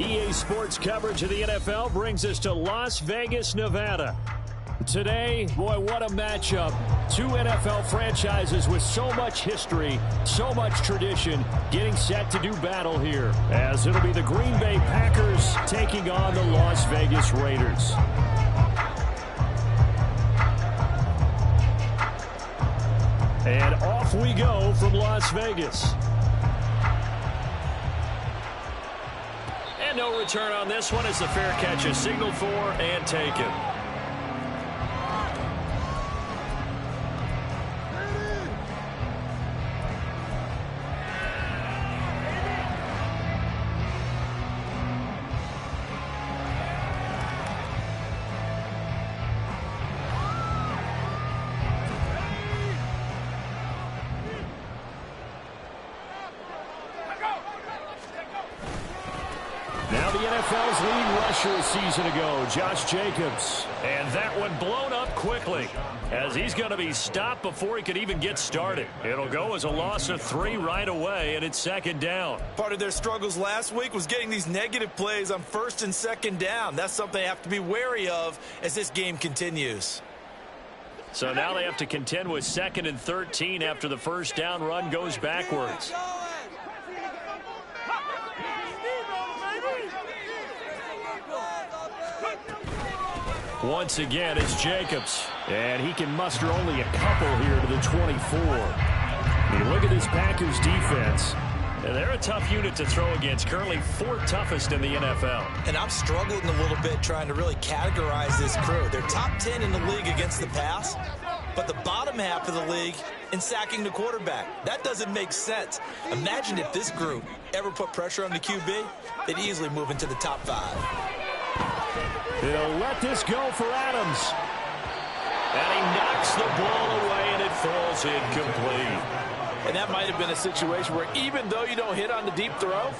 EA Sports coverage of the NFL brings us to Las Vegas, Nevada. Today, boy, what a matchup. Two NFL franchises with so much history, so much tradition, getting set to do battle here, as it'll be the Green Bay Packers taking on the Las Vegas Raiders. And off we go from Las Vegas. And no return on this one as the fair catch is signaled for and taken. Now the NFL's leading rusher a season ago, Josh Jacobs. And that one blown up quickly as he's going to be stopped before he could even get started. It'll go as a loss of 3 right away, and it's second down. Part of their struggles last week was getting these negative plays on first and second down. That's something they have to be wary of as this game continues. So now they have to contend with 2nd and 13 after the first down run goes backwards. Once again, it's Jacobs. And he can muster only a couple here to the 24. You look at this Packers defense. They're a tough unit to throw against. Currently 4th toughest in the NFL. And I'm struggling a little bit trying to really categorize this crew. They're top 10 in the league against the pass, but the bottom half of the league in sacking the quarterback. That doesn't make sense. Imagine if this group ever put pressure on the QB, they'd easily move into the top 5. He'll let this go for Adams. And he knocks the ball away, and it falls incomplete. And that might have been a situation where even though you don't hit on the deep throw,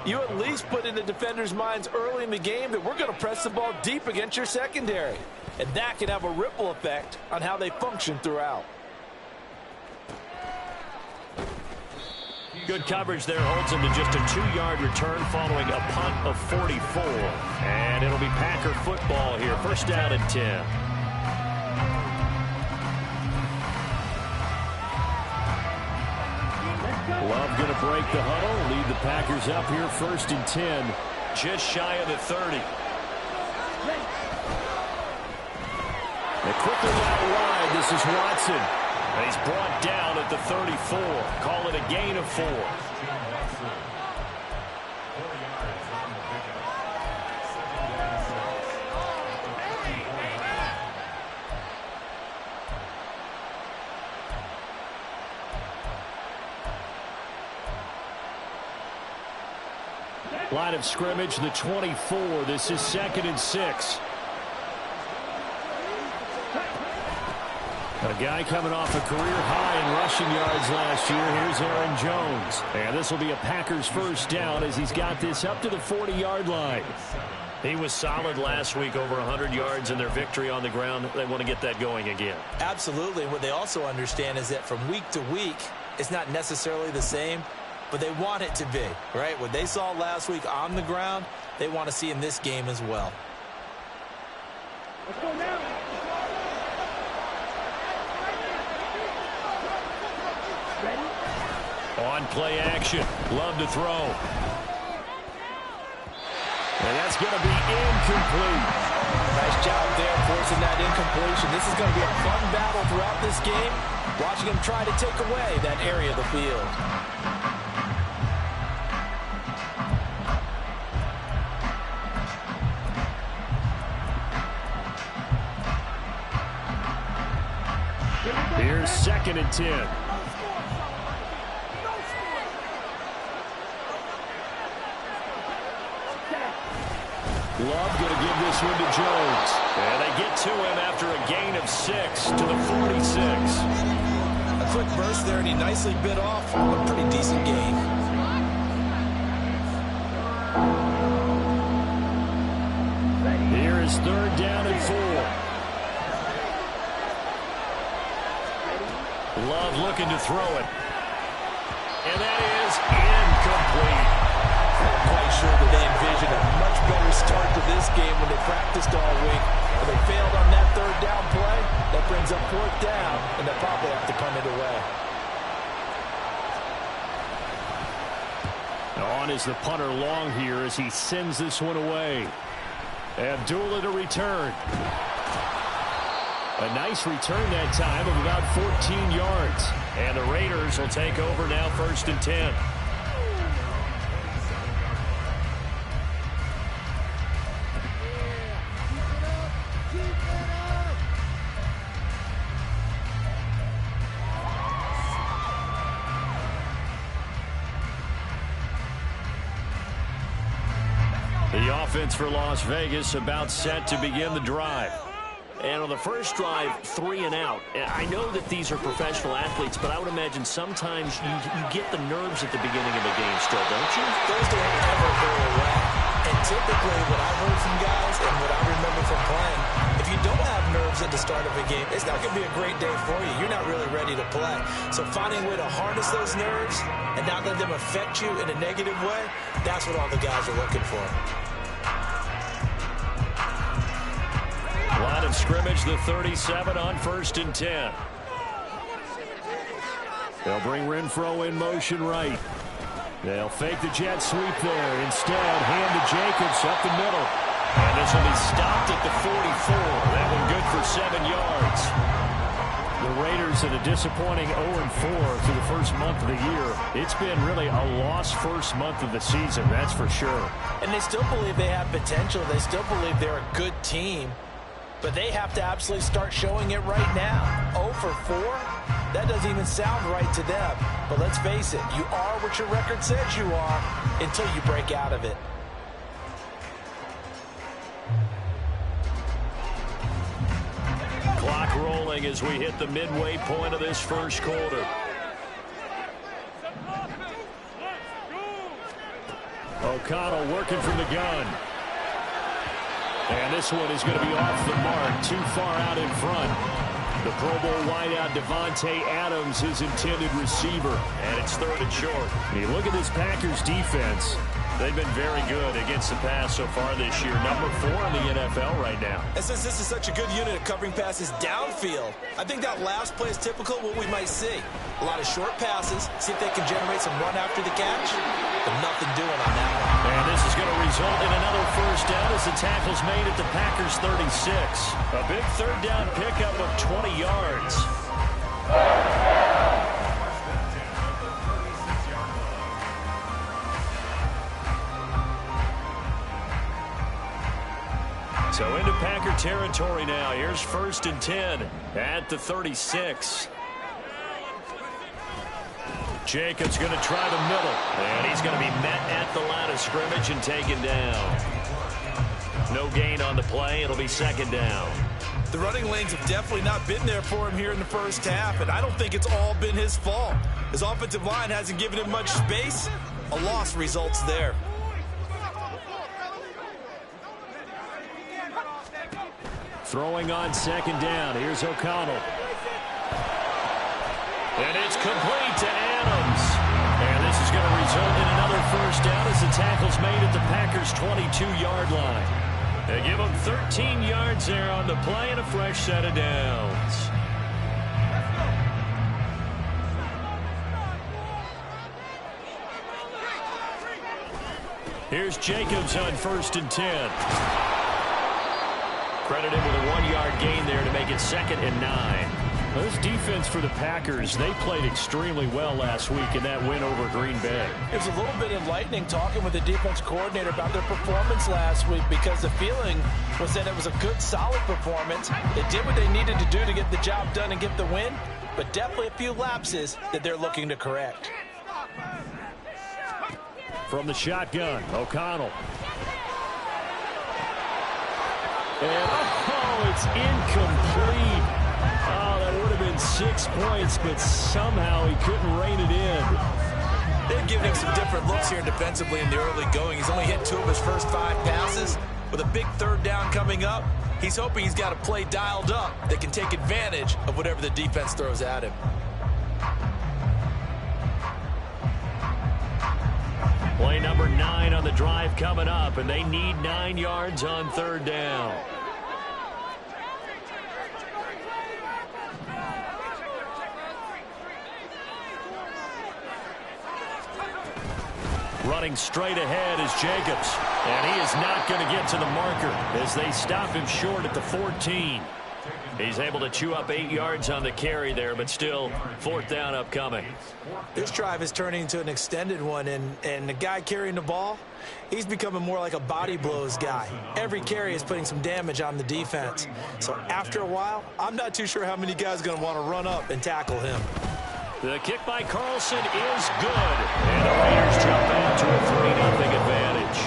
you at least put in the defender's minds early in the game that we're going to press the ball deep against your secondary. And that can have a ripple effect on how they function throughout. Good coverage there holds him to just a 2-yard return following a punt of 44. And it'll be Packer football here. First down and 10. Love going to break the huddle. Lead the Packers up here first and 10. Just shy of the 30. They quickly out wide. This is Watson. And he's brought down at the 34. Call it a gain of 4. Line of scrimmage, the 24. This is 2nd and 6. A guy coming off a career high in rushing yards last year. Here's Aaron Jones. And this will be a Packers first down as he's got this up to the 40-yard line. He was solid last week, over 100 yards in their victory on the ground. They want to get that going again. Absolutely. What they also understand is that from week to week, it's not necessarily the same, but they want it to be, right? What they saw last week on the ground, they want to see in this game as well. Let's go now. On play action. Love to throw. And that's going to be incomplete. Nice job there forcing that incompletion. This is going to be a fun battle throughout this game. Watching him try to take away that area of the field. Here's 2nd and 10. Love going to give this one to Jones. And they get to him after a gain of 6 to the 46. A quick burst there, and he nicely bit off a pretty decent gain. Here is 3rd down and 4. Love looking to throw it. And that is incomplete. Not quite sure that they envisioned a much better start to this game when they practiced all week. But they failed on that third down play. That brings up fourth down, and they'll probably have to punt it away. On is the punter long here as he sends this one away. Abdullah to return. A nice return that time of about 14 yards. And the Raiders will take over now, 1st and 10. The offense for Las Vegas about set to begin the drive. And on the first drive, 3 and out. I know that these are professional athletes, but I would imagine sometimes you get the nerves at the beginning of a game still, don't you? Those don't ever go away. And typically what I've heard from guys and what I remember from playing, if you don't have nerves at the start of a game, it's not going to be a great day for you. You're not really ready to play. So finding a way to harness those nerves and not let them affect you in a negative way, that's what all the guys are looking for. Line of scrimmage, the 37 on 1st and 10. They'll bring Renfro in motion right. They'll fake the jet sweep there. Instead, hand to Jacobs up the middle. And this will be stopped at the 44. That one good for 7 yards. The Raiders at a disappointing 0-4 through the first month of the year. It's been really a lost first month of the season, that's for sure. And they still believe they have potential. They still believe they're a good team. But they have to absolutely start showing it right now. 0 for 4? That doesn't even sound right to them. But let's face it, you are what your record says you are until you break out of it. Clock rolling as we hit the midway point of this first quarter. O'Connell working from the gun. And this one is going to be off the mark, too far out in front. The Pro Bowl wideout Devontae Adams, his intended receiver, and it's 3rd and short. And you look at this Packers defense, they've been very good against the pass so far this year. Number 4 in the NFL right now. And since this is such a good unit of covering passes downfield, I think that last play is typical of what we might see. A lot of short passes, see if they can generate some run after the catch, but nothing doing on that one. And this is going to result in another first down as the tackle's made at the Packers 36. A big 3rd down pickup of 20 yards. So into Packer territory now. Here's 1st and 10 at the 36. Jacobs going to try the middle, and he's going to be met at the line of scrimmage and taken down. No gain on the play. It'll be 2nd down. The running lanes have definitely not been there for him here in the first half, and I don't think it's all been his fault. His offensive line hasn't given him much space. A loss results there. Throwing on 2nd down. Here's O'Connell. And it's complete to Adams. And this is going to result in another first down as the tackle's made at the Packers' 22-yard line. They give them 13 yards there on the play and a fresh set of downs. Here's Jacobs on 1st and 10. Credited with a 1-yard gain there to make it 2nd and 9. This defense for the Packers, they played extremely well last week in that win over Green Bay. It was a little bit enlightening talking with the defense coordinator about their performance last week because the feeling was that it was a good, solid performance. They did what they needed to do to get the job done and get the win, but definitely a few lapses that they're looking to correct. From the shotgun, O'Connell. And, it's incomplete. Oh, that would have been 6 points, but somehow he couldn't rein it in. They've given him some different looks here defensively in the early going. He's only hit 2 of his first 5 passes. With a big 3rd down coming up, he's hoping he's got a play dialed up that can take advantage of whatever the defense throws at him. Play number 9 on the drive coming up, and they need 9 yards on 3rd down. Running straight ahead is Jacobs, and he is not going to get to the marker as they stop him short at the 14. He's able to chew up 8 yards on the carry there, but still 4th down upcoming. This drive is turning into an extended one, and the guy carrying the ball, he's becoming more like a body blows guy. Every carry is putting some damage on the defense. So after a while, I'm not too sure how many guys are going to want to run up and tackle him. The kick by Carlson is good, and the Raiders jump out to a 3-0 advantage.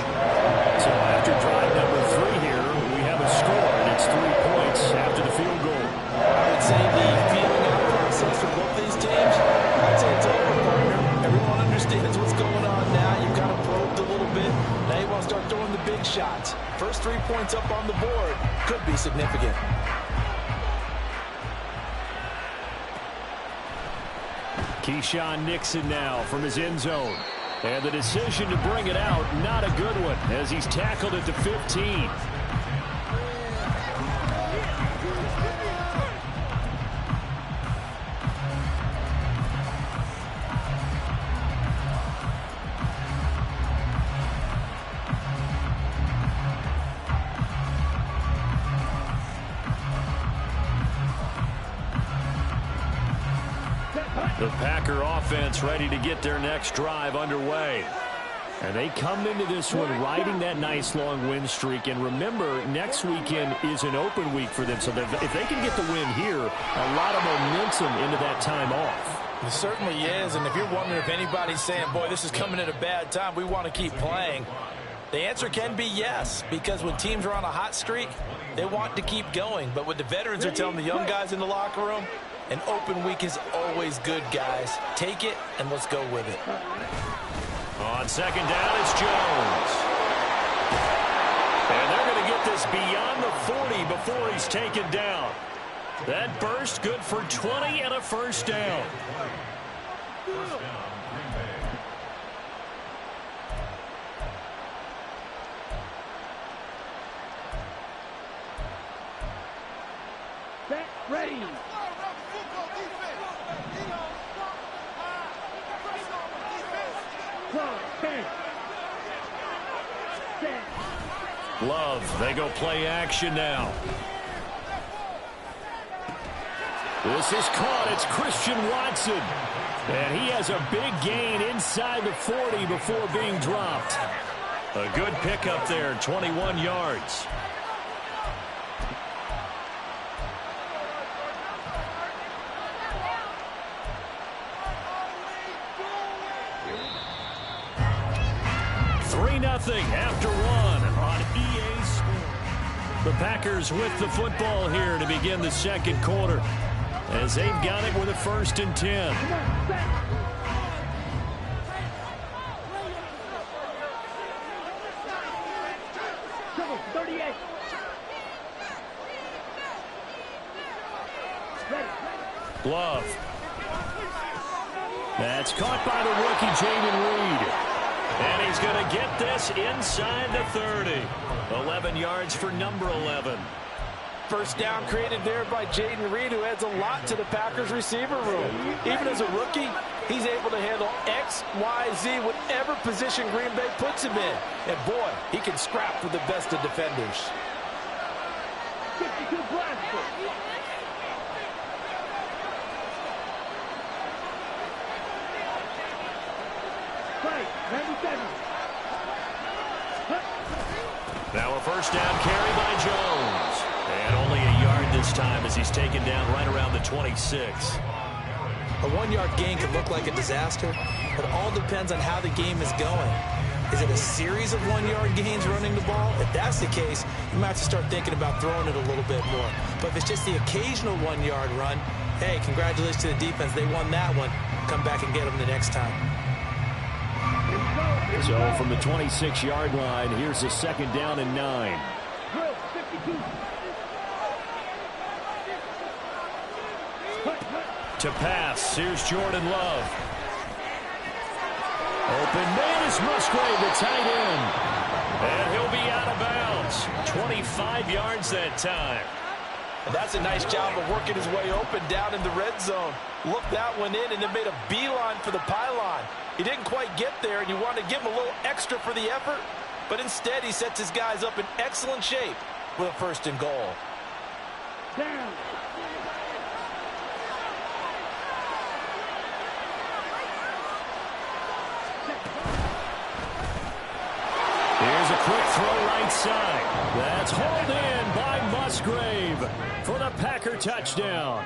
So after drive number 3 here, we have a score, and it's 3 points after the field goal. I would say the feeling out process for both these teams, I'd say it's over, partner. Everyone understands what's going on now. You've kind of probed a little bit. Now you want to start throwing the big shots. First 3 points up on the board could be significant. Keyshawn Nixon now from his end zone. And the decision to bring it out, not a good one, as he's tackled at the 15. The Packer offense ready to get their next drive underway. And they come into this one riding that nice long win streak. And remember, next weekend is an open week for them. So if they can get the win here, a lot of momentum into that time off. It certainly is. And if you're wondering if anybody's saying, boy, this is coming at a bad time, we want to keep playing, the answer can be yes. Because when teams are on a hot streak, they want to keep going. But what the veterans are telling the young guys in the locker room, an open week is always good, guys. Take it, and let's go with it. On 2nd down, it's Jones. And they're going to get this beyond the 40 before he's taken down. That burst good for 20 and a 1st down. Ready. Love, they go play action now. This is caught. It's Christian Watson. And he has a big gain inside the 40 before being dropped. A good pickup there, 21 yards. Nothing after 1 on EA Sports. The Packers with the football here to begin the 2nd quarter, as they've got it with a 1st and 10. Glove. That's caught by the rookie Jaden Reed. And he's going to get this inside the 30. 11 yards for number 11. First down created there by Jaden Reed, who adds a lot to the Packers receiver room. Even as a rookie, he's able to handle X, Y, Z, whatever position Green Bay puts him in. And boy, he can scrap with the best of defenders. 52 Bradford. Now a 1st down carry by Jones. And only a yard this time as he's taken down right around the 26. A 1-yard gain can look like a disaster, but it all depends on how the game is going. Is it a series of 1-yard gains running the ball? If that's the case, you might have to start thinking about throwing it a little bit more. But if it's just the occasional 1-yard run, hey, congratulations to the defense. They won that one. Come back and get them the next time. So from the 26-yard line, here's a 2nd down and 9. To pass, here's Jordan Love. Open man is Musgrave, the tight end. And he'll be out of bounds. 25 yards that time. And that's a nice job of working his way open down in the red zone. Looked that one in and then made a beeline for the pylon. He didn't quite get there, and you wanted to give him a little extra for the effort. But instead, he sets his guys up in excellent shape with a 1st and goal. Down. Here's a quick throw right side. That's hauled in by Musgrave for the Packer touchdown.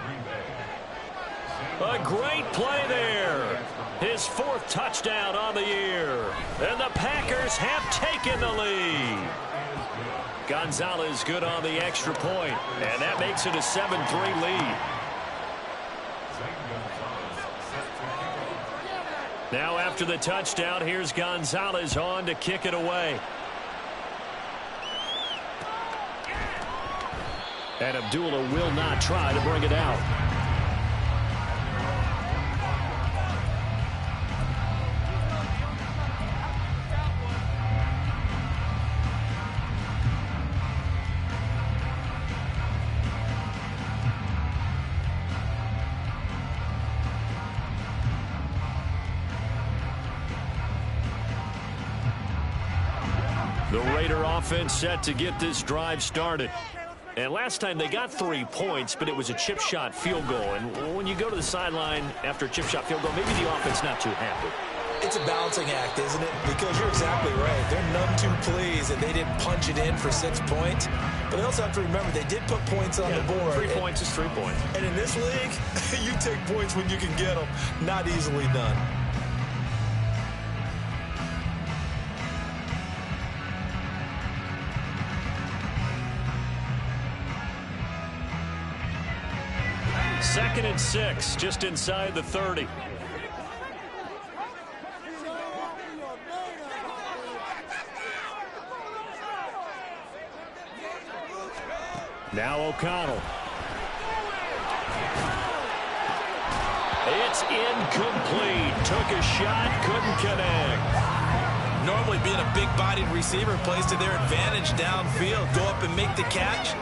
A great play there. His 4th touchdown on the year. And the Packers have taken the lead. Gonzalez good on the extra point, and that makes it a 7-3 lead. Now after the touchdown, here's Gonzalez on to kick it away. And Abdullah will not try to bring it out. The Raider offense set to get this drive started. And last time they got 3 points, but it was a chip shot field goal. And when you go to the sideline after a chip shot field goal, maybe the offense not too happy. It's a balancing act, isn't it? Because you're exactly right. They're none too pleased that they didn't punch it in for 6 points. But they also have to remember they did put points on the board. 3 points is 3 points. And in this league, you take points when you can get them. Not easily done. Second and 6, just inside the 30. Now O'Connell. It's incomplete. Took a shot, couldn't connect. Normally being a big-bodied receiver plays to their advantage downfield. Go up and make the catch,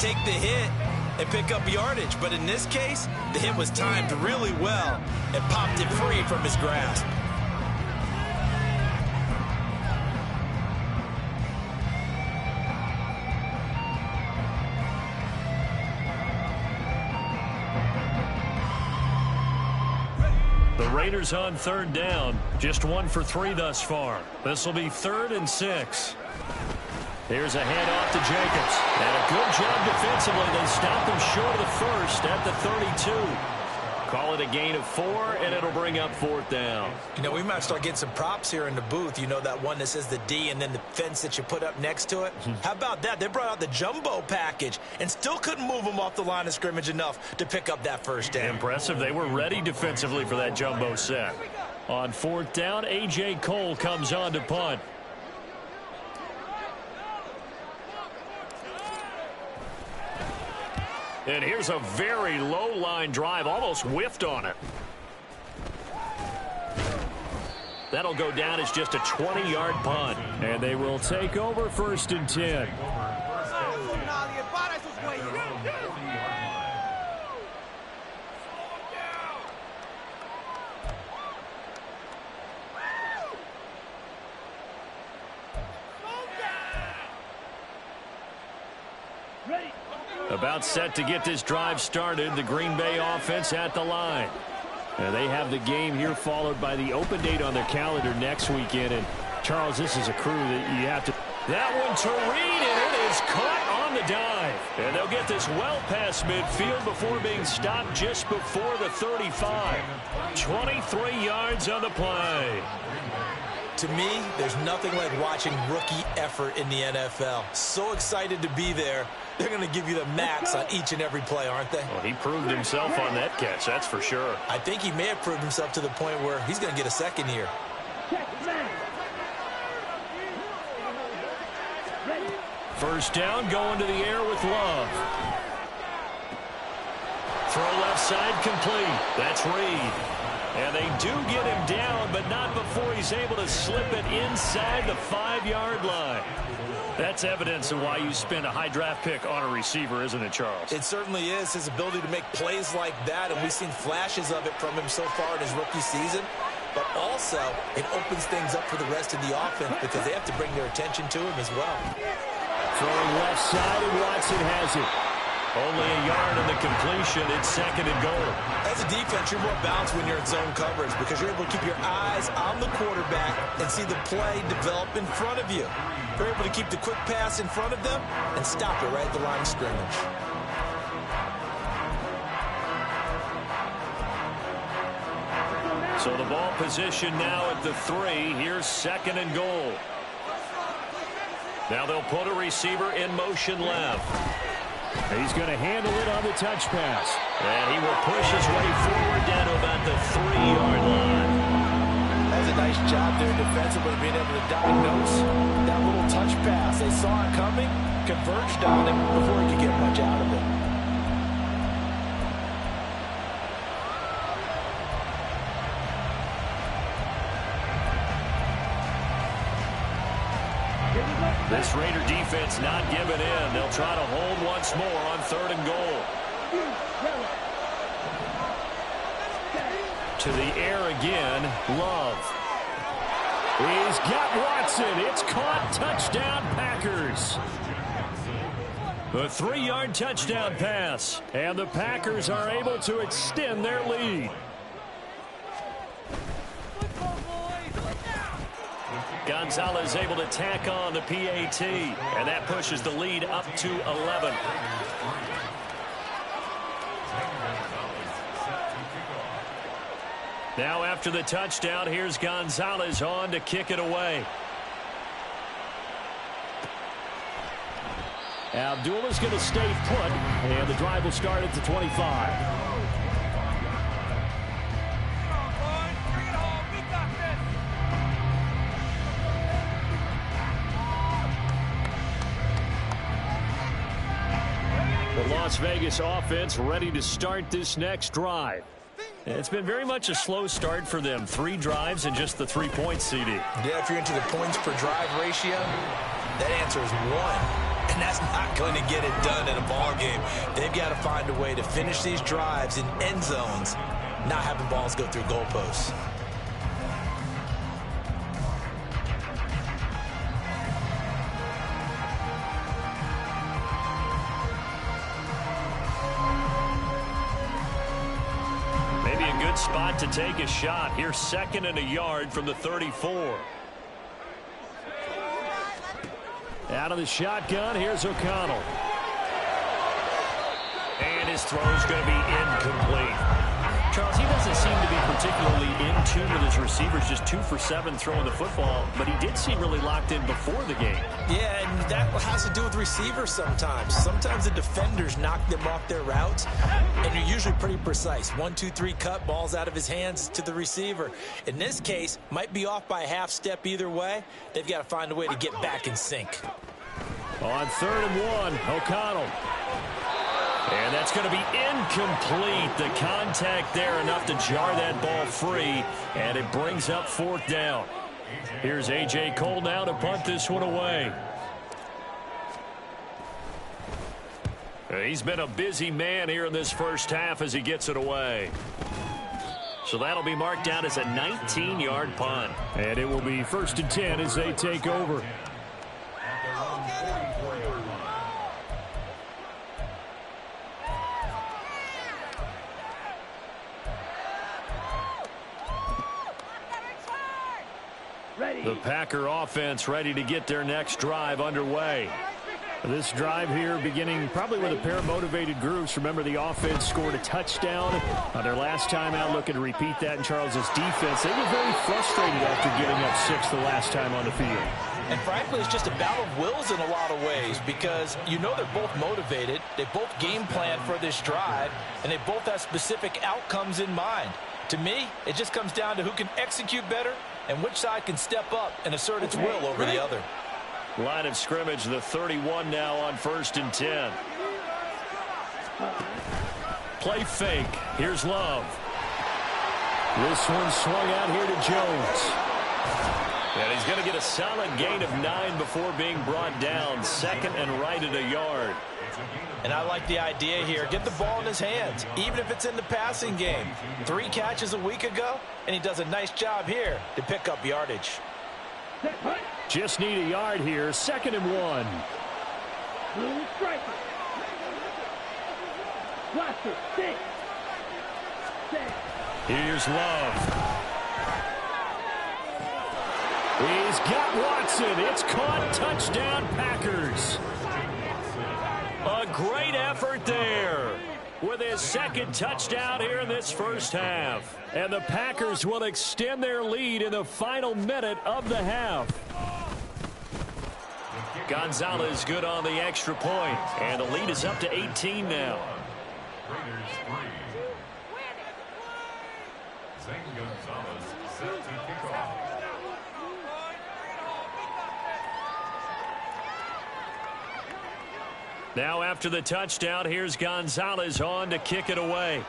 take the hit, and pick up yardage. But in this case, the hit was timed really well and popped it free from his grasp. The Raiders on 3rd down. Just 1 for 3 thus far. This will be 3rd and 6. Here's a handoff to Jacobs. And a good job defensively. They stop him short of the 1st at the 32. Call it a gain of 4, and it'll bring up 4th down. You know, we might start getting some props here in the booth. You know, that one that says the D and then the fence that you put up next to it? How about that? They brought out the jumbo package and still couldn't move them off the line of scrimmage enough to pick up that 1st down. Impressive. They were ready defensively for that jumbo set. On 4th down, A.J. Cole comes on to punt. And here's a very low line drive, almost whiffed on it. That'll go down as just a 20-yard punt. And they will take over 1st and 10. About set to get this drive started. The Green Bay offense at the line. They have the game here followed by the open date on their calendar next weekend. And, Charles, this is a crew that you have to... That one to Reed, and it is caught on the dive. And they'll get this well past midfield before being stopped just before the 35. 23 yards on the play. To me, there's nothing like watching rookie effort in the NFL. So excited to be there. They're going to give you the max on each and every play, aren't they? Well, he proved himself on that catch, that's for sure. I think he may have proved himself to the point where he's going to get a second here. First down, going to the air with Love. Throw left side complete. That's Reed. And they do get him down, but not before he's able to slip it inside the 5-yard line. That's evidence of why you spend a high draft pick on a receiver, isn't it, Charles? It certainly is. His ability to make plays like that, and we've seen flashes of it from him so far in his rookie season. But also, it opens things up for the rest of the offense because they have to bring their attention to him as well. Throwing left side, and Watson has it. Only a yard in the completion. It's 2nd and goal. As a defense, you're more balanced when you're in zone coverage because you're able to keep your eyes on the quarterback and see the play develop in front of you. You're able to keep the quick pass in front of them and stop it right at the line of scrimmage. So the ball position now at the 3. Here's 2nd and goal. Now they'll put a receiver in motion left. He's going to handle it on the touch pass. And he will push his way forward down to about the 3-yard line. That's a nice job there defensively, being able to diagnose that little touch pass. They saw it coming, converged on him before he could get much out of it. This Raider defense not giving in. They'll try to hold once more on 3rd and goal. To the air again, Love. He's got Watson. It's caught. Touchdown, Packers. A 3-yard touchdown pass. And the Packers are able to extend their lead. Gonzalez able to tack on the PAT, and that pushes the lead up to 11. Now after the touchdown, here's Gonzalez on to kick it away. Abdullah's going to stay put, and the drive will start at the 25. The Las Vegas offense ready to start this next drive. It's been very much a slow start for them. 3 drives and just the 3 points, CD. Yeah, if you're into the points per drive ratio, that answer is 1. And that's not going to get it done in a ball game. They've got to find a way to finish these drives in end zones, not having balls go through goalposts. Spot to take a shot. Here's 2nd and a yard from the 34. Out of the shotgun, here's O'Connell. And his throw's going to be incomplete. Charles, he doesn't seem to be particularly in tune with his receivers, just 2 for 7 throwing the football, but he did seem really locked in before the game. Yeah, and that has to do with receivers sometimes. Sometimes the defenders knock them off their routes, and you're usually pretty precise. 1, 2, 3 cut, balls out of his hands to the receiver. In this case, might be off by a half step either way. They've got to find a way to get back in sync. On 3rd and 1, O'Connell. And that's going to be incomplete. The contact there enough to jar that ball free, and it brings up 4th down. Here's A.J. Cole now to punt this one away. He's been a busy man here in this first half as he gets it away. So that'll be marked down as a 19-yard punt. And it will be 1st and 10 as they take over. The Packer offense ready to get their next drive underway. This drive here beginning probably with a pair of motivated groups. Remember, the offense scored a touchdown on their last time out. Looking to repeat that in Charles's defense. They were very frustrated after giving up 6 the last time on the field. And frankly, it's just a battle of wills in a lot of ways because you know they're both motivated. They both game plan for this drive, and they both have specific outcomes in mind. To me, it just comes down to who can execute better and which side can step up and assert its will over the other. Line of scrimmage, the 31 now on 1st and 10. Play fake. Here's Love. This one swung out here to Jones. And he's going to get a solid gain of 9 before being brought down. Second and right at a yard. And I like the idea here. Get the ball in his hands, even if it's in the passing game. 3 catches a week ago, and he does a nice job here to pick up yardage. Just need a yard here. Second and 1. Here's Love. He's got Watson. It's caught. Touchdown, Packers. A great effort there with his second touchdown here in this first half. And the Packers will extend their lead in the final minute of the half. Gonzalez good on the extra point. And the lead is up to 18 now. Now after the touchdown, here's Gonzalez on to kick it away.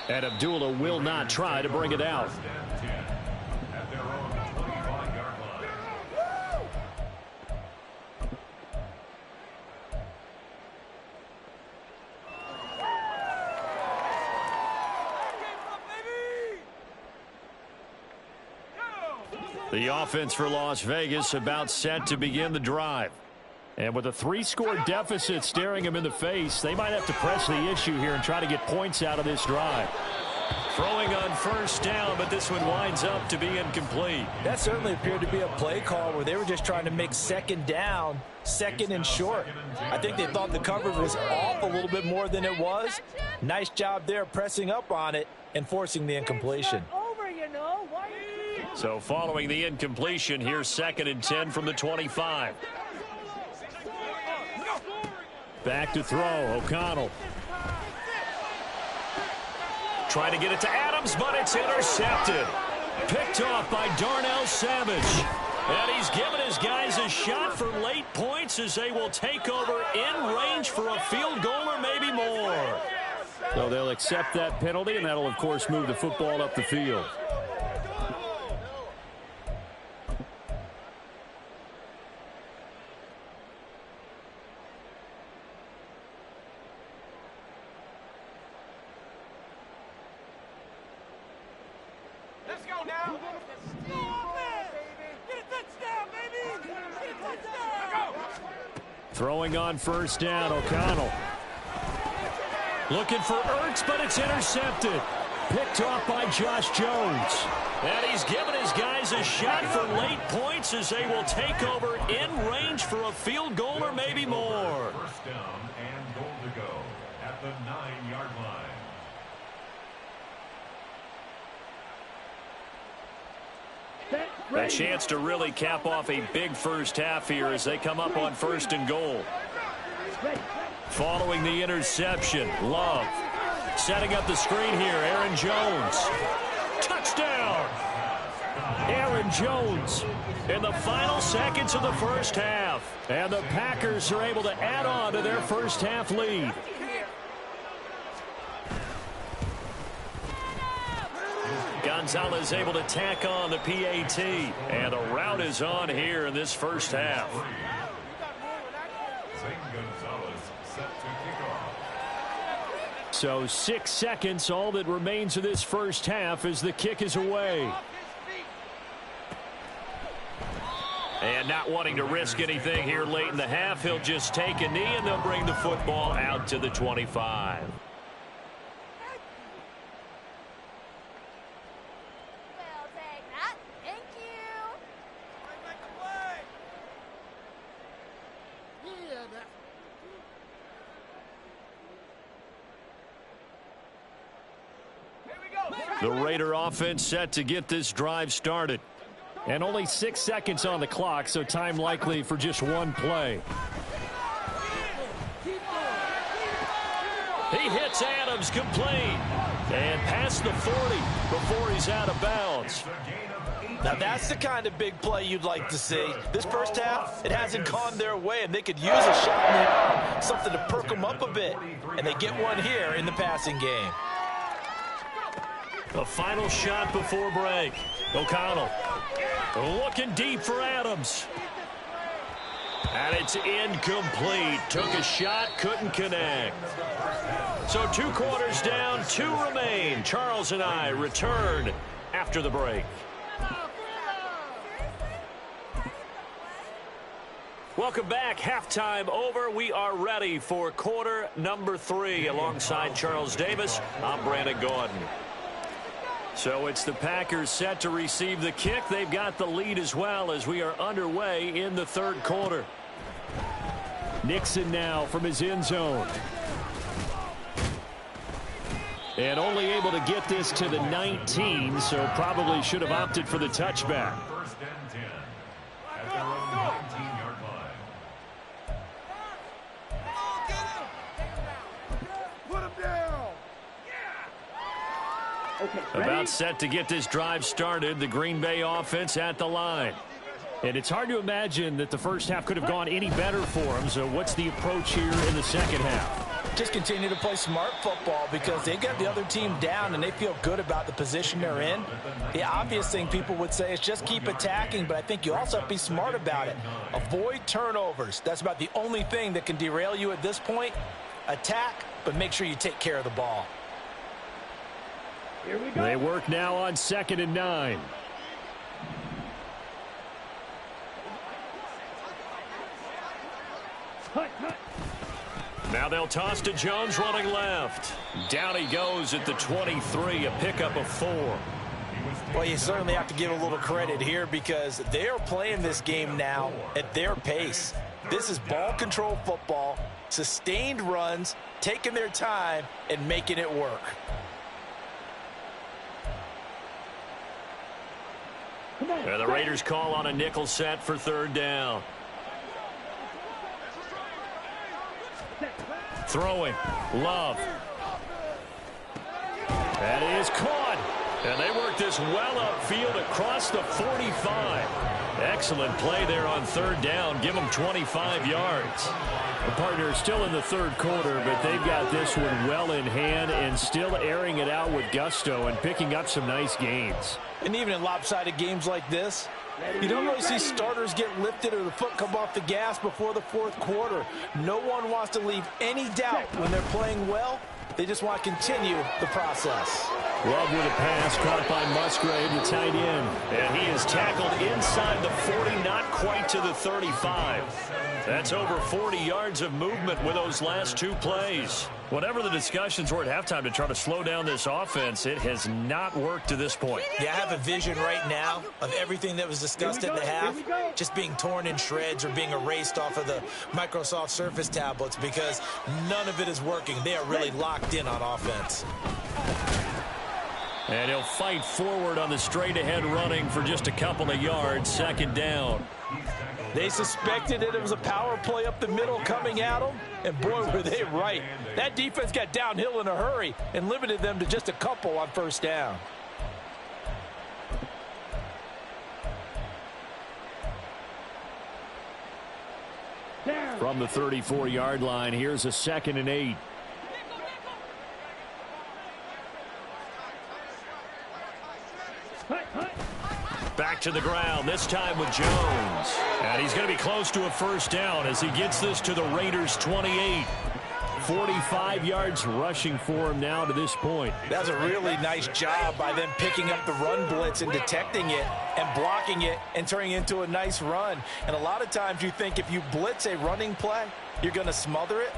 And Abdullah will not try to bring it out. The offense for Las Vegas about set to begin the drive. And with a 3-score deficit staring them in the face, they might have to press the issue here and try to get points out of this drive. Throwing on first down, but this one winds up to be incomplete. That certainly appeared to be a play call where they were just trying to make second down, second and short. I think they thought the coverage was off a little bit more than it was. Nice job there pressing up on it and forcing the incompletion. So following the incompletion, here's second and 10 from the 25. Back to throw, O'Connell. Trying to get it to Adams, but it's intercepted. Picked off by Darnell Savage. And he's given his guys a shot for late points as they will take over in range for a field goal or maybe more. So they'll accept that penalty, and that'll, of course, move the football up the field. Throwing on first down, O'Connell. Looking for Ertz, but it's intercepted. Picked off by Josh Jones. And he's given his guys a shot for late points as they will take over in range for a field goal or maybe more. First down and goal to go at the 9-yard line. A chance to really cap off a big first half here as they come up on first and goal. Following the interception, Love. Setting up the screen here, Aaron Jones. Touchdown! Aaron Jones in the final seconds of the first half. And the Packers are able to add on to their first half lead. Gonzalez able to tack on the PAT. And the route is on here in this first half. So 6 seconds, all that remains of this first half as the kick is away. And not wanting to risk anything here late in the half, he'll just take a knee and they'll bring the football out to the 25. The Raider offense set to get this drive started. And only 6 seconds on the clock, so time likely for just one play. He hits Adams complete. And past the 40 before he's out of bounds. It's a gain of Now that's the kind of big play you'd like to see. This first half, it hasn't gone their way, and they could use a shot in the arm, something to perk them up a bit. And they get one here in the passing game. The final shot before break. O'Connell looking deep for Adams. And it's incomplete. Took a shot, couldn't connect. So 2 quarters down, 2 remain. Charles and I return after the break. Welcome back. Halftime over. We are ready for quarter number 3. Alongside Charles Davis, I'm Brandon Gordon. So it's the Packers set to receive the kick. They've got the lead as well as we are underway in the 3rd quarter. Nixon now from his end zone. And only able to get this to the 19, so probably should have opted for the touchback. First and 10 at their own 19-yard line. Put him down. Okay, About set to get this drive started. The Green Bay offense at the line. And it's hard to imagine that the first half could have gone any better for them. So what's the approach here in the second half? Just continue to play smart football because they got the other team down and they feel good about the position they're in. The obvious thing people would say is just keep attacking, but I think you also have to be smart about it. Avoid turnovers. That's about the only thing that can derail you at this point. Attack, but make sure you take care of the ball. Here we go. They work now on 2nd and 9. Hut, hut. Now they'll toss to Jones running left. Down he goes at the 23, a pickup of 4. Well, you certainly have to give a little credit here because they are playing this game now at their pace. This is ball control football, sustained runs, taking their time, and making it work. And the Raiders call on a nickel set for 3rd down. Throwing. Love. That is caught. And they work this well upfield across the 45. Excellent play there on 3rd down. Give them 25 yards. The partner is still in the 3rd quarter, but they've got this one well in hand and still airing it out with gusto and picking up some nice gains. And even in lopsided games like this, you don't really see starters get lifted or the foot come off the gas before the 4th quarter. No one wants to leave any doubt when they're playing well. They just want to continue the process. Love with a pass caught by Musgrave, the tight end. And he is tackled inside the 40, not quite to the 35. That's over 40 yards of movement with those last 2 plays. Whatever the discussions were at halftime to try to slow down this offense, it has not worked to this point. Yeah, I have a vision right now of everything that was discussed at the half just being torn in shreds or being erased off of the Microsoft Surface tablets because none of it is working. They are really locked in on offense. And he'll fight forward on the straight-ahead running for just a couple of yards. 2nd down. They suspected it was a power play up the middle coming at them, and boy, were they right. That defense got downhill in a hurry and limited them to just a couple on 1st down. From the 34-yard line, here's a 2nd and 8. Back to the ground, this time with Jones. And he's going to be close to a 1st down as he gets this to the Raiders' 28. 45 yards rushing for him now to this point. That's a really nice job by them picking up the run blitz and detecting it and blocking it and turning it into a nice run. And a lot of times you think if you blitz a running play, you're going to smother it.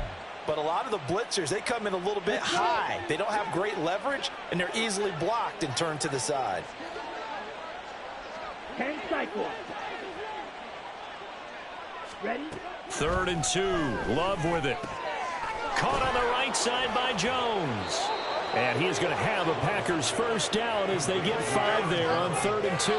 But a lot of the blitzers, they come in a little bit high. They don't have great leverage, and they're easily blocked and turned to the side. 10 cycles. Ready? 3rd and 2. Love with it. Caught on the right side by Jones. And he is going to have a Packers 1st down as they get 5 there on 3rd and 2.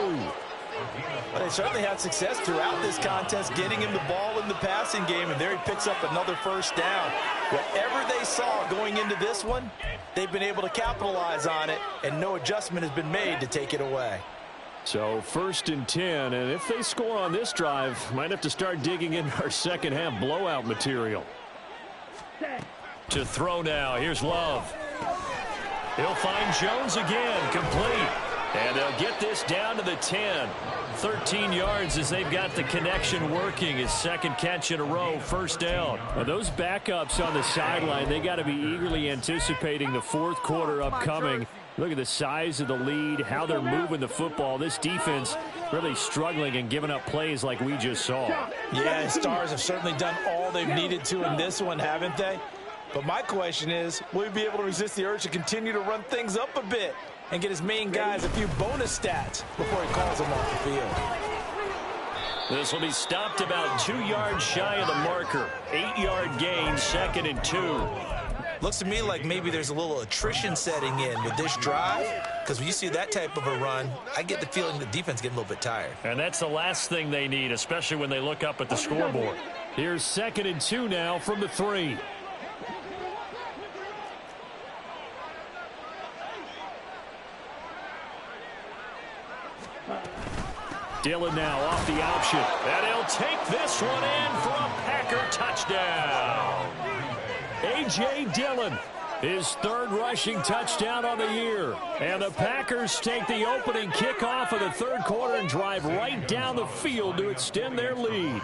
Well, they certainly had success throughout this contest getting him the ball in the passing game, and there he picks up another 1st down. Whatever they saw going into this one, they've been able to capitalize on it, and no adjustment has been made to take it away. So 1st and 10, and if they score on this drive, might have to start digging in our second half blowout material. To throw now, here's Love. He'll find Jones again, complete. And they'll get this down to the 10. 13 yards as they've got the connection working. His second catch in a row, 1st down. Now those backups on the sideline, they got to be eagerly anticipating the 4th quarter upcoming. Look at the size of the lead, how they're moving the football. This defense really struggling and giving up plays like we just saw. Yeah, Stars have certainly done all they've needed to in this one, haven't they? But my question is, will he be able to resist the urge to continue to run things up a bit and get his main guys a few bonus stats before he calls them off the field? This will be stopped about 2 yards shy of the marker. 8-yard gain, 2nd and 2. Looks to me like maybe there's a little attrition setting in with this drive, because when you see that type of a run, I get the feeling the defense getting a little bit tired. And that's the last thing they need, especially when they look up at the scoreboard. Here's 2nd and 2 now from the 3. Dillon now off the option. And he'll take this one in for a Packer touchdown. A.J. Dillon, his 3rd rushing touchdown on the year. And the Packers take the opening kickoff of the 3rd quarter and drive right down the field to extend their lead.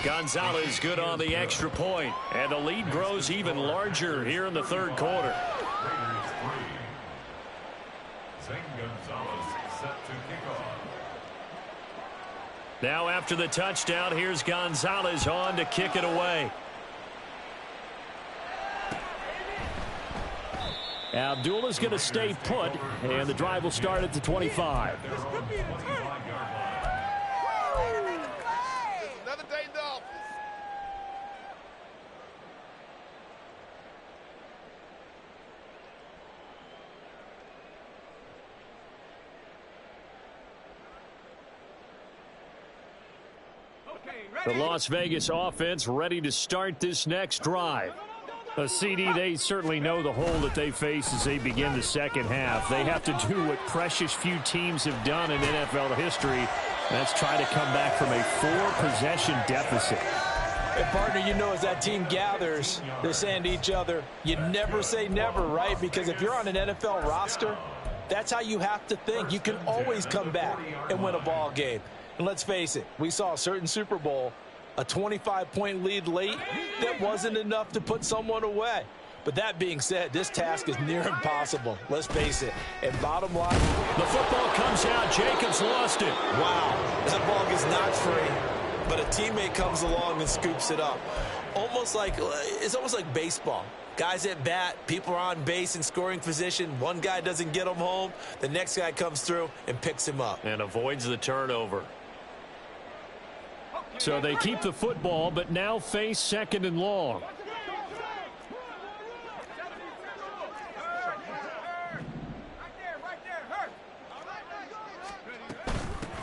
Gonzalez good on the extra point. And the lead grows even larger here in the 3rd quarter. Now after the touchdown, here's Gonzalez on to kick it away. Abdullah's going to stay put, and the drive will start at the 25. Another day off. The Las Vegas offense ready to start this next drive. A CD, they certainly know the hole that they face as they begin the second half. They have to do what precious few teams have done in NFL history. That's try to come back from a 4-possession deficit. And partner, you know, as that team gathers, they're saying to each other, you never say never, right? Because if you're on an NFL roster, that's how you have to think. You can always come back and win a ball game. And let's face it, we saw a certain Super Bowl, a 25-point lead late that wasn't enough to put someone away. But that being said, this task is near impossible. Let's face it. And bottom line, the football comes out. Jacobs lost it. Wow. That ball gets knocked free, but a teammate comes along and scoops it up. It's almost like baseball. Guys at bat, people are on base in scoring position. One guy doesn't get him home. The next guy comes through and picks him up. And avoids the turnover. So they keep the football, but now face 2nd and long.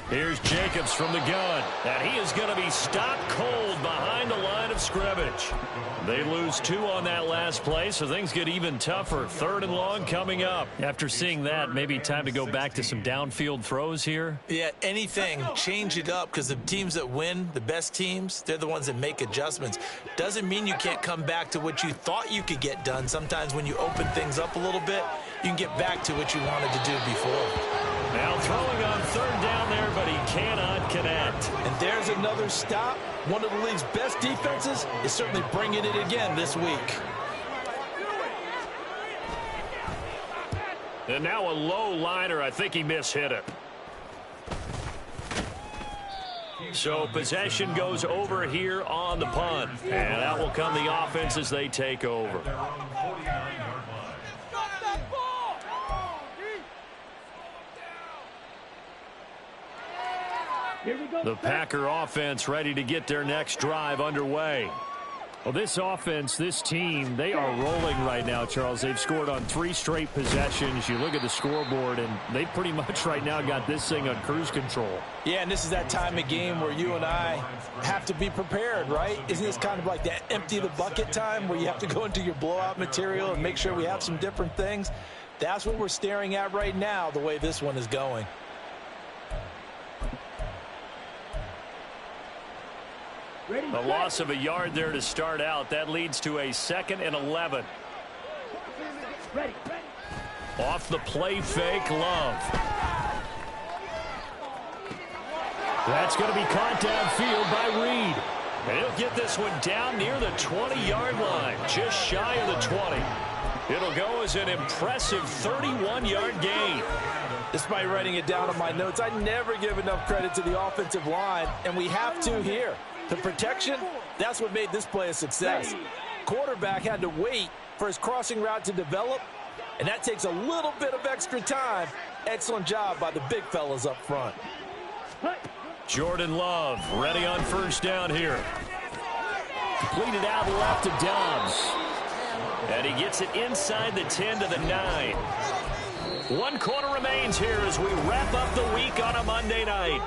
Here's Jacobs from the gun. And he is going to be stopped cold behind the line of scrimmage. They lose 2 on that last play, so things get even tougher. 3rd and long coming up. After seeing that, maybe time to go back to some downfield throws here. Yeah, anything. Change it up, because the teams that win, the best teams, they're the ones that make adjustments. Doesn't mean you can't come back to what you thought you could get done. Sometimes when you open things up a little bit, you can get back to what you wanted to do before. Now throwing on 3rd down there, but he cannot connect. and there's another stop. One of the league's best defenses is certainly bringing it again this week. And now a low liner. I think he mishit it. So possession goes over here on the punt. And out will come the offense as they take over. The Packer offense ready to get their next drive underway. Well, this offense, this team, they are rolling right now, Charles. They've scored on 3 straight possessions. You look at the scoreboard, and they pretty much right now got this thing on cruise control. Yeah, and this is that time of game where you and I have to be prepared, right? Isn't this kind of like that empty the bucket time where you have to go into your blowout material and make sure we have some different things? That's what we're staring at right now, the way this one is going. The loss of a yard there to start out. That leads to a 2nd and 11. Off the play fake, Love. That's going to be caught downfield by Reed. And he'll get this one down near the 20-yard line, just shy of the 20. It'll go as an impressive 31-yard gain. Despite writing it down on my notes, I never give enough credit to the offensive line, and we have to here. The protection, that's what made this play a success. Quarterback had to wait for his crossing route to develop, and that takes a little bit of extra time. Excellent job by the big fellas up front. Jordan Love ready on first down here. Completed out left to Dobbs. And he gets it inside the 10 to the 9. 1 quarter remains here as we wrap up the week on a Monday night.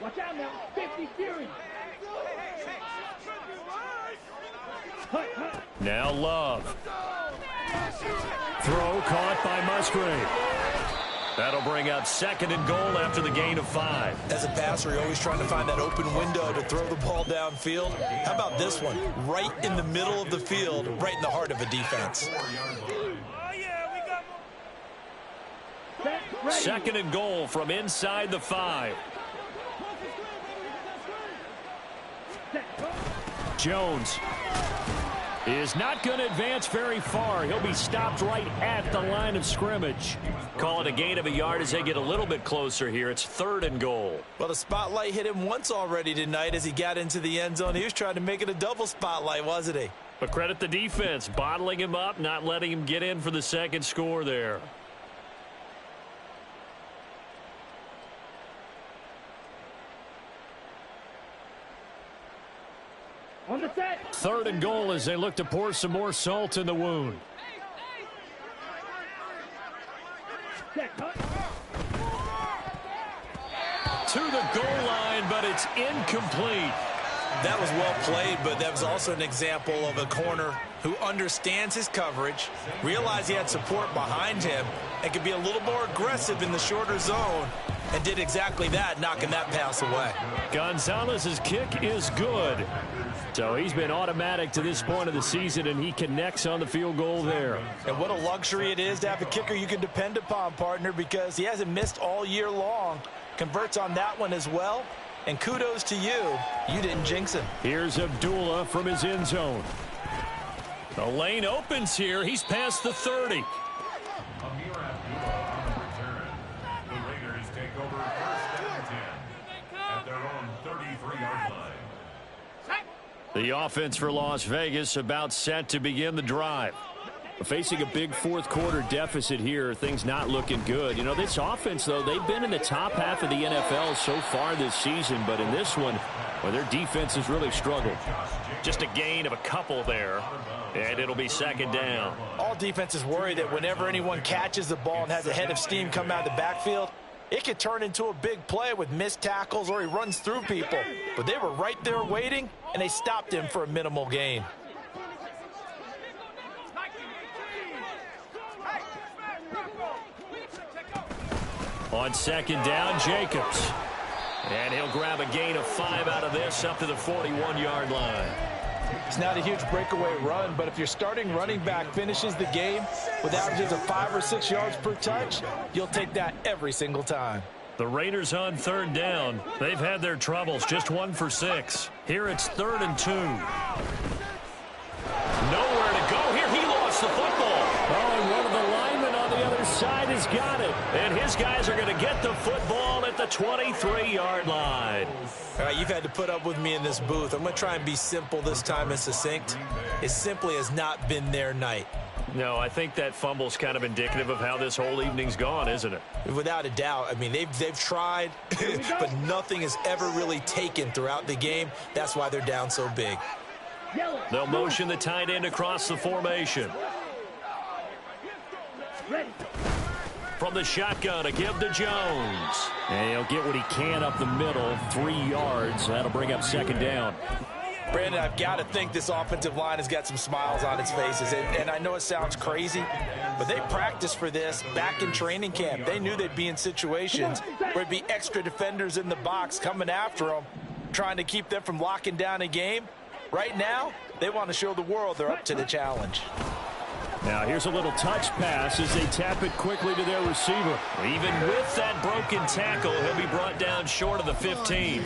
Watch out now, 50 Fury. Now Love. Throw caught by Musgrave. That'll bring up 2nd and goal after the gain of 5. As a passer, you're always trying to find that open window to throw the ball downfield. How about this one? Right in the middle of the field, right in the heart of a defense. 2nd and goal from inside the 5. Jones is not going to advance very far. He'll be stopped right at the line of scrimmage. Call it a gain of a yard as they get a little bit closer here. It's 3rd and goal. Well, the spotlight hit him once already tonight as he got into the end zone. He was trying to make it a double spotlight, wasn't he? But credit the defense, bottling him up, not letting him get in for the 2nd score there. On the set. 3rd and goal as they look to pour some more salt in the wound. To the goal line, but it's incomplete. That was well played, but that was also an example of a corner who understands his coverage, realized he had support behind him, and could be a little more aggressive in the shorter zone, and did exactly that, knocking that pass away. Gonzalez's kick is good. So he's been automatic to this point of the season, and he connects on the field goal there. And what a luxury it is to have a kicker you can depend upon, partner, because he hasn't missed all year long. Converts on that one as well. And kudos to you. You didn't jinx him. Here's Abdullah from his end zone. The lane opens here. He's past the 30. The Raiders take over 1st and 10 at their own 33-yard line. The offense for Las Vegas about set to begin the drive. Facing a big 4th quarter deficit here, things not looking good. You know, this offense, though, they've been in the top half of the NFL so far this season, but in this one, well, their defense has really struggled. Just a gain of a couple there, and it'll be 2nd down. All defenses worry that whenever anyone catches the ball and has a head of steam come out of the backfield, it could turn into a big play with missed tackles or he runs through people. But they were right there waiting, and they stopped him for a minimal gain. On 2nd down, Jacobs. And he'll grab a gain of 5 out of this up to the 41-yard line. It's not a huge breakaway run, but if your starting running back finishes the game with averages of 5 or 6 yards per touch, you'll take that every single time. The Raiders on 3rd down. They've had their troubles, just 1 for 6. Here it's 3rd and 2. Nowhere to go here. He lost the football. Oh, and one of the linemen on the other side has got it. And his guys are going to get the football at the 23-yard line. All right, you've had to put up with me in this booth. I'm going to try and be simple this time and succinct. It simply has not been their night. No, I think that fumble's kind of indicative of how this whole evening's gone, isn't it? Without a doubt. I mean, they've tried, but nothing has ever really taken throughout the game. That's why they're down so big. They'll motion the tight end across the formation. Ready. From the shotgun, a give to Jones. And he'll get what he can up the middle, 3 yards. That'll bring up second down. Brandon, I've got to think this offensive line has got some smiles on its faces. And I know it sounds crazy, but they practiced for this back in training camp. They knew they'd be in situations where there'd be extra defenders in the box coming after them, trying to keep them from locking down a game. Right now, they want to show the world they're up to the challenge. Now here's a little touch pass as they tap it quickly to their receiver. Even with that broken tackle, he'll be brought down short of the 15.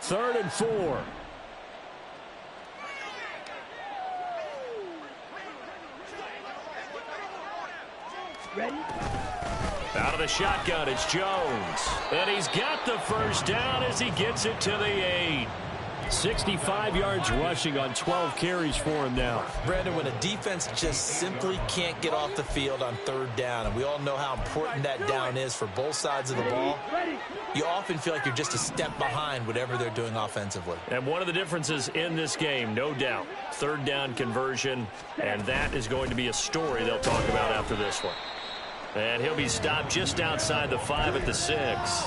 Third and 4. Ready. Out of the shotgun, it's Jones. And he's got the first down as he gets it to the 8. 65 yards rushing on 12 carries for him now. Brandon, when a defense just simply can't get off the field on third down, and we all know how important that down is for both sides of the ball, you often feel like you're just a step behind whatever they're doing offensively. And one of the differences in this game, no doubt, third down conversion, and that is going to be a story they'll talk about after this one. And he'll be stopped just outside the 5 at the 6.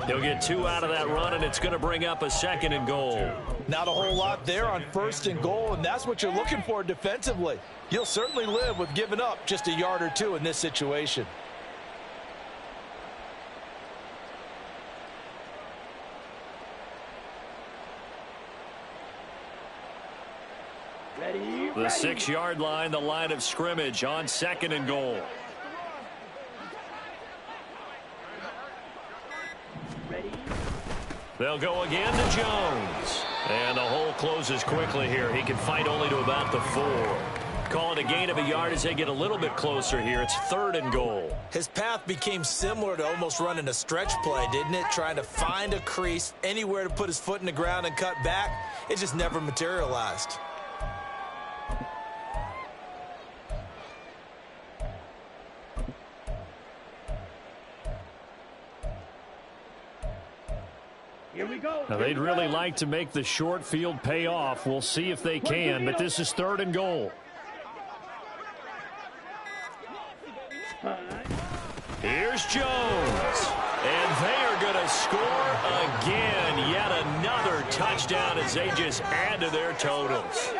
He'll get 2 out of that run, and it's going to bring up a second and goal. Not a whole lot there on first and goal, and that's what you're looking for defensively. You'll certainly live with giving up just a yard or 2 in this situation. Ready. The 6-yard line, the line of scrimmage on second and goal. They'll go again to Jones. And the hole closes quickly here. He can fight only to about the 4. Call it a gain of a yard as they get a little bit closer here. It's third and goal. His path became similar to almost running a stretch play, didn't it? Trying to find a crease, anywhere to put his foot in the ground and cut back. It just never materialized. Here we go. Now, they'd really like to make the short field pay off. We'll see if they can, but this is third and goal. Here's Jones. And they are going to score again. Yet another touchdown as they just add to their totals.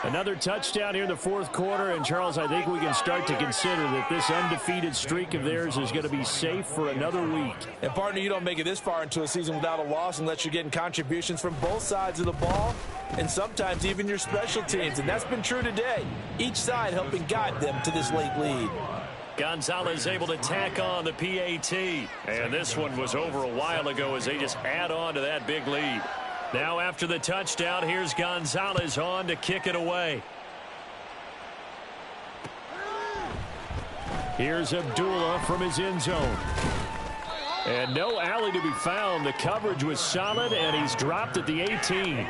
Another touchdown here in the fourth quarter. And, Charles, I think we can start to consider that this undefeated streak of theirs is going to be safe for another week. And, partner, you don't make it this far into a season without a loss unless you're getting contributions from both sides of the ball and sometimes even your special teams. And that's been true today. Each side helping guide them to this late lead. Gonzalez able to tack on the PAT. And this one was over a while ago as they just add on to that big lead. Now after the touchdown, here's Gonzalez on to kick it away. Here's Abdullah from his end zone. And no alley to be found. The coverage was solid, and he's dropped at the 18.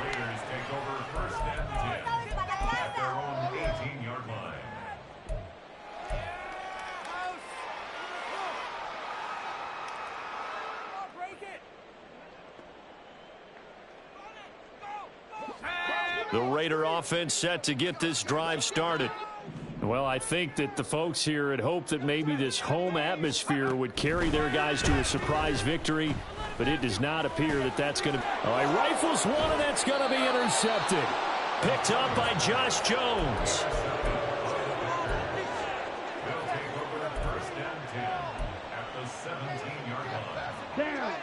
The Raider offense set to get this drive started. Well, I think that the folks here had hoped that maybe this home atmosphere would carry their guys to a surprise victory, but it does not appear that that's going to be. All right, rifles one, and that's going to be intercepted. Picked up by Josh Jones. Down.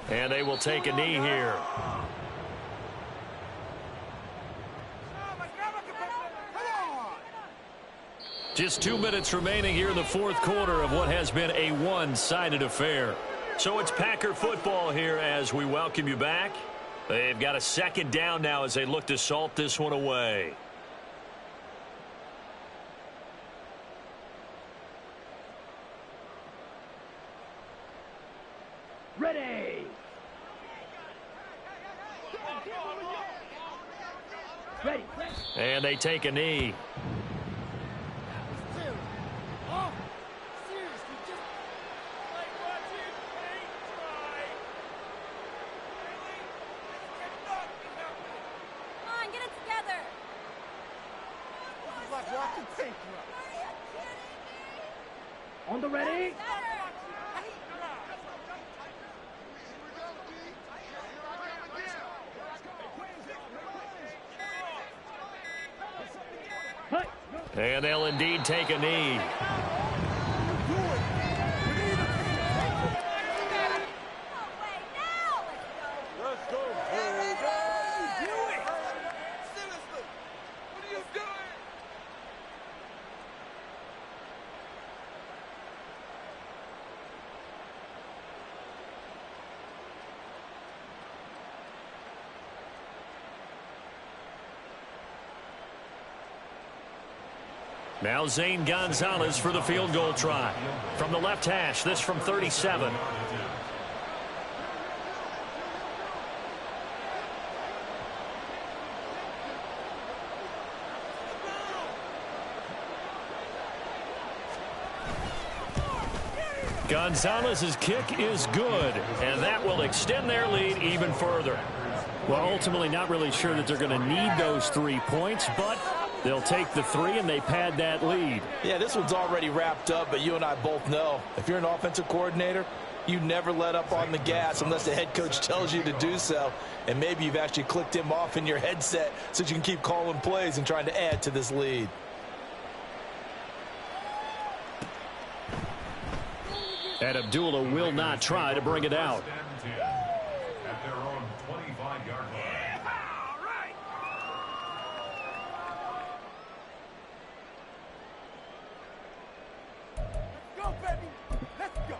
And they will take a knee here. Just 2 minutes remaining here in the fourth quarter of what has been a one-sided affair. So it's Packer football here as we welcome you back. They've got a second down now as they look to salt this one away. Ready. Ready. And they take a knee. On the ready. And they'll indeed take a knee. Now Zane Gonzalez for the field goal try. From the left hash, this from 37. Gonzalez's kick is good, and that will extend their lead even further. Well, ultimately not really sure that they're going to need those 3 points, but they'll take the 3 and they pad that lead. Yeah, this one's already wrapped up, but you and I both know if you're an offensive coordinator, you never let up on the gas unless the head coach tells you to do so. And maybe you've actually clicked him off in your headset so you can keep calling plays and trying to add to this lead. And Abdullah will not try to bring it out. At their own 25-yard line. Let's go, baby. Let's go.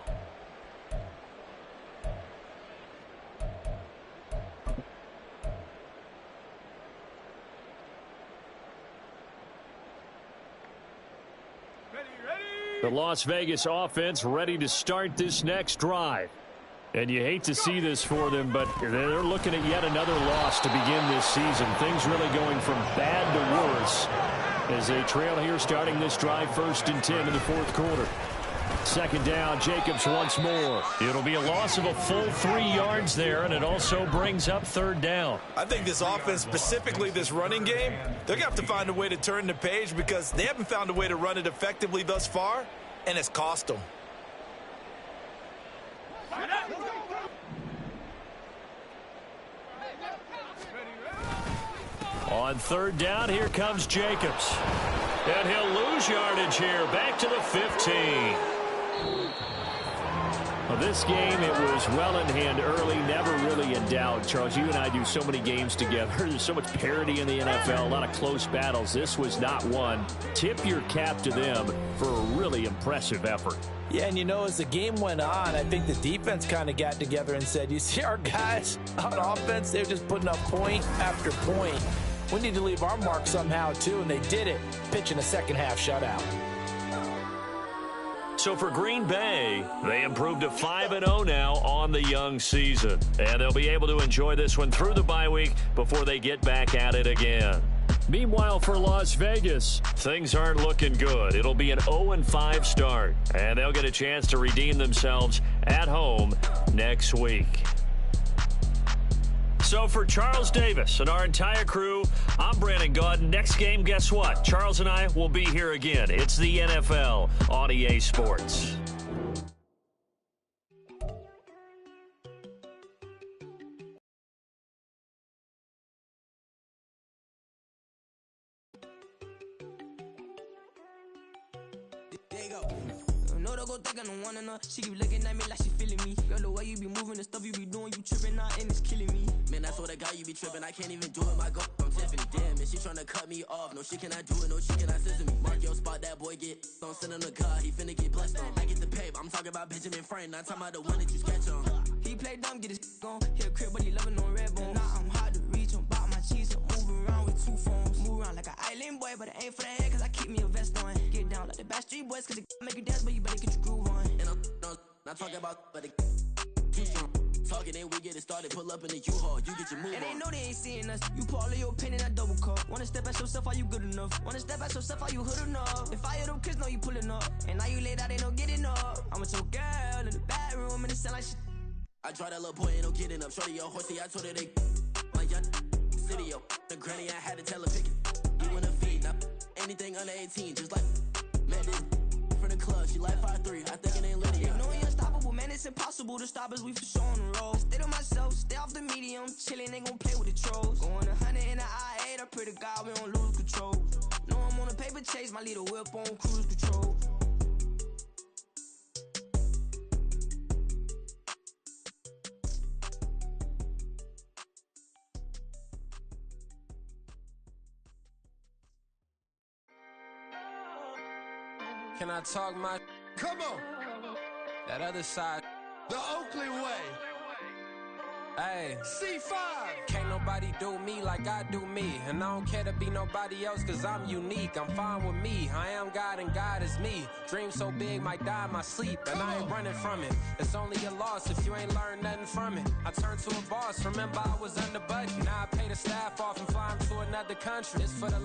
The Las Vegas offense ready to start this next drive. And you hate to see this for them, but they're looking at yet another loss to begin this season. Things really going from bad to worse as they trail here starting this drive 1st and 10 in the 4th quarter. 2nd down, Jacobs once more. It'll be a loss of a full 3 yards there, and it also brings up 3rd down. I think this offense, specifically this running game, they're going to have to find a way to turn the page because they haven't found a way to run it effectively thus far, and it's cost them. On 3rd down, here comes Jacobs. And he'll lose yardage here, back to the 15. Well, this game, it was well in hand early, never really in doubt. Charles, you and I do so many games together. There's so much parity in the NFL, a lot of close battles. This was not one. Tip your cap to them for a really impressive effort. Yeah, and you know, as the game went on, I think the defense kind of got together and said, you see our guys on offense, they're just putting up point after point. We need to leave our mark somehow, too, and they did it, pitching a second-half shutout. So for Green Bay, they improved to 5-0 now on the young season. And they'll be able to enjoy this one through the bye week before they get back at it again. Meanwhile, for Las Vegas, things aren't looking good. It'll be an 0-5 start, and they'll get a chance to redeem themselves at home next week. So for Charles Davis and our entire crew, I'm Brandon Gaudin. Next game, guess what? Charles and I will be here again. It's the NFL on EA Sports. She keep looking at me like she feeling me. Girl, the way you be moving, the stuff you be doing, you tripping out and it's killing me. Man, I swear to God, you be tripping. I can't even do it. My girl, I'm Tiffany. Damn, man, she tryna cut me off. No, she cannot do it. No, she cannot scissor me. Mark your spot, that boy get on. Send him the car, he finna get blessed on. I get the pay, but I'm talking about Benjamin Franklin. Not talking about the one that you sketch on. He play dumb, get his on. Hit a crib, but he loving on red bone. Now I'm hard to reach. I'm bout my cheese. I'm moving around with 2 phones. Move around like an island boy, but it ain't for the head, cause I keep me a vest on. Get down like the Backstreet Boys, cause it make you dance, but you better get your groove on. And I'm not talking about, but it too strong. Talking, then we get it started. Pull up in the U-Haul, you get your move on. And they know they ain't seeing us. You pull all of your pen in that double cup. Wanna step at yourself, are you good enough? Wanna step at yourself, are you hood enough? If I hear them kids, know you pulling up. And now you laid out, they don't get enough. I'm with your girl in the bedroom, and it sound like shit. I draw that little boy, ain't no getting up. Shorty, your horsey, I told her they my young city, yo. The granny, I had to tell her pick it. You in a feed, now anything under 18, just like met this from the club. She like 5'3", I think it ain't Lydia. You know we unstoppable, man, it's impossible to stop us. We for sure on the road. Stay to myself, stay off the medium, chillin', they gon' play with the trolls. Going 100 in the I-8, I pray to God we don't lose control. Know I'm on a paper chase, my little whip on cruise control. Can I talk my? Come on, That other side. the Oakland way. Hey, C5. can't nobody do me like I do me. And I don't care to be nobody else cause I'm unique. I'm fine with me. I am God and God is me. Dream so big might die in my sleep. And I ain't running from it. It's only a loss if you ain't learned nothing from it. I turned to a boss. Remember I was under budget. Now I pay the staff off and fly them to another country. It's for the